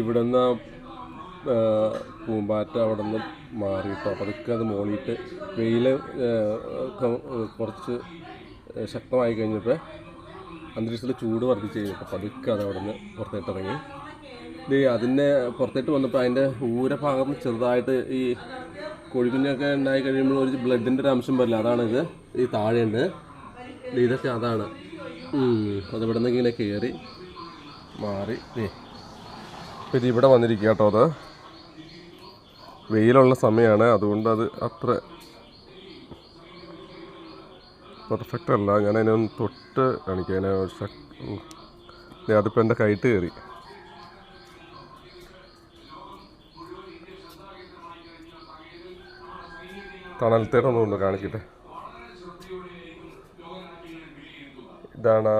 ഇവിടെ നിന്ന് പൂമ്പാറ്റ അവിടെ നിന്ന് മാറിയിട്ടോ. അപ്പോൾ അതൊക്കെ അത് മോളിയിട്ട് വെയിൽ കുറച്ച് ശക്തമായി കഴിഞ്ഞപ്പോൾ അന്തരീക്ഷത്തിൽ ചൂട് വർദ്ധിച്ച് കഴിഞ്ഞപ്പോൾ പതുക്കെ അത് അവിടെ നിന്ന് പുറത്തേട്ട് ഇറങ്ങി. അതിൻ്റെ പുറത്തേട്ട് വന്നപ്പോൾ അതിൻ്റെ ഊരഭാഗത്ത് ചെറുതായിട്ട് ഈ കൊഴുകുഞ്ഞൊക്കെ ഉണ്ടായി കഴിയുമ്പോൾ ഒരു ബ്ലഡിൻ്റെ ഒരു അംശം വരില്ല, അതാണിത്. ഈ താഴെയുണ്ട് ഇതൊക്കെ അതാണ്. അത് ഇവിടെ നിന്ന് ഇങ്ങനെ കയറി മാറി ഇപ്പം ഇതിവിടെ വന്നിരിക്കുക കേട്ടോ. അത് വെയിലുള്ള സമയമാണ്, അതുകൊണ്ട് അത് അത്ര പെർഫെക്റ്റ് അല്ല. ഞാൻ അതിനൊന്ന് തൊട്ട് കാണിക്കാം. അതിപ്പോൾ എൻ്റെ കൈട്ട് കയറി. തണലത്തേട്ടൊന്നുകൊണ്ട് കാണിക്കട്ടെ. ഇതാണ്